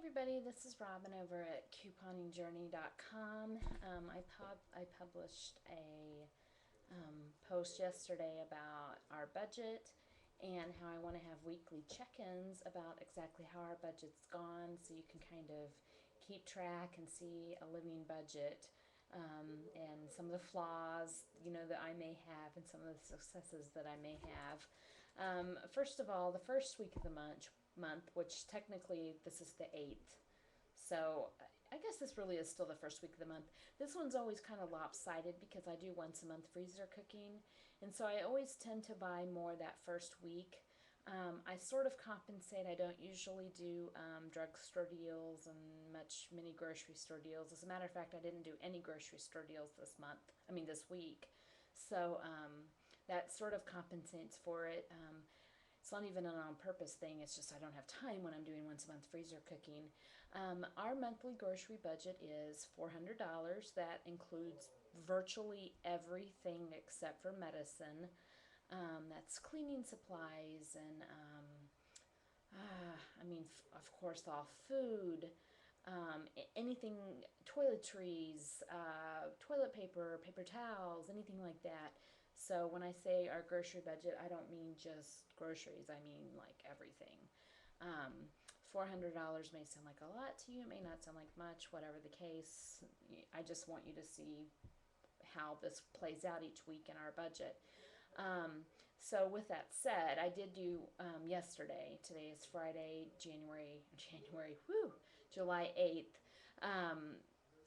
everybody, this is Robin over at couponingjourney.com. I published a post yesterday about our budget and how I want to have weekly check-ins about exactly how our budget's gone, so you can kind of keep track and see a living budget, and some of the flaws that I may have and some of the successes that I may have. First of all, the first week of the month, which technically this is the 8th. So I guess this really is still the first week of the month. This one's always kind of lopsided because I do once a month freezer cooking. And so I always tend to buy more that first week. I sort of compensate. I don't usually do drugstore deals and mini grocery store deals. As a matter of fact, I didn't do any grocery store deals this week. So that sort of compensates for it. It's not even an on-purpose thing. It's just I don't have time when I'm doing once a month freezer cooking. Our monthly grocery budget is $400. That includes virtually everything except for medicine. That's cleaning supplies and, of course, all food. Anything, toiletries, toilet paper, paper towels, anything like that. So when I say our grocery budget, I don't mean just groceries. I mean like everything. $400 may sound like a lot to you. It may not sound like much, whatever the case. I just want you to see how this plays out each week in our budget. So with that said, I did do yesterday. Today is Friday, July 8th.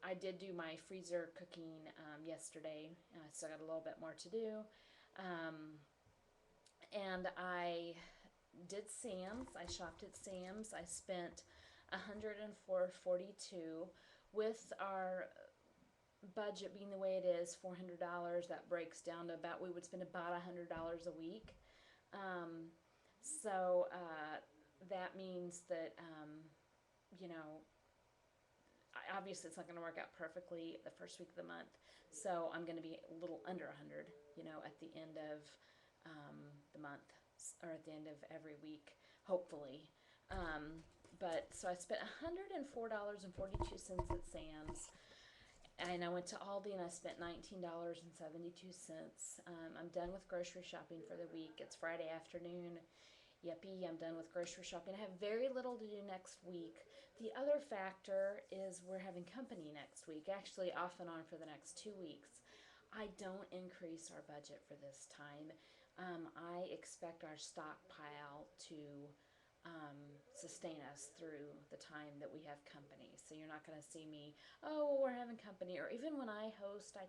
I did do my freezer cooking yesterday. I still got a little bit more to do. And I did Sam's. I shopped at Sam's. I spent $104.42. With our budget being the way it is, $400, that breaks down to about, we would spend about $100 a week. So that means that, obviously it's not going to work out perfectly the first week of the month. So I'm going to be a little under 100, at the end of the month, or at the end of every week, hopefully. But so I spent $104.42 at Sam's. And I went to Aldi and I spent $19.72. I'm done with grocery shopping for the week. It's Friday afternoon. Yippee, I'm done with grocery shopping. I have very little to do next week. The other factor is we're having company next week, actually off and on for the next 2 weeks. I don't increase our budget for this time. I expect our stockpile to sustain us through the time that we have company. So you're not going to see me, oh, well, we're having company. Or even when I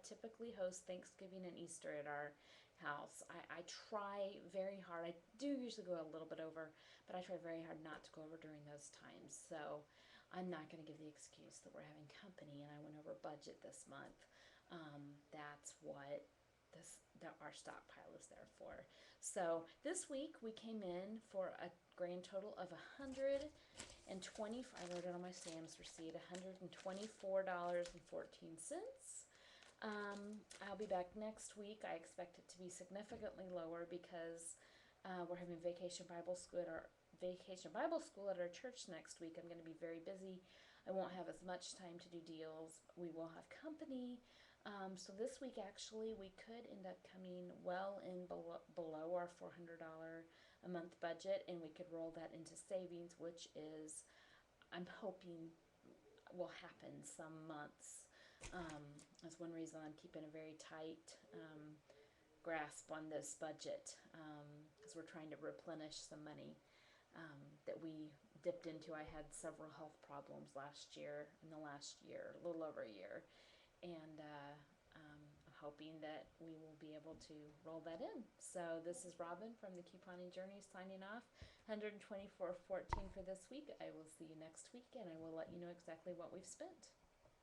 typically host Thanksgiving and Easter at our house. I try very hard. I do usually go a little bit over, but I try very hard not to go over during those times. So I'm not going to give the excuse that we're having company and I went over budget this month. That's what our stockpile is there for. So this week we came in for a grand total of $120. I wrote it on my Sam's receipt, $124.14. I'll be back next week. I expect it to be significantly lower because we're having vacation Bible school at our church next week. I'm going to be very busy. I won't have as much time to do deals. We will have company. So this week, actually, we could end up coming well in below our $400 a month budget, and we could roll that into savings, which is, I'm hoping, will happen some months. That's one reason I'm keeping a very tight grasp on this budget, because we're trying to replenish some money that we dipped into. I had several health problems in the last year, a little over a year, and I'm hoping that we will be able to roll that in. So this is Robin from the Couponing Journey signing off. $124.14 for this week. I will see you next week, and I will let you know exactly what we've spent.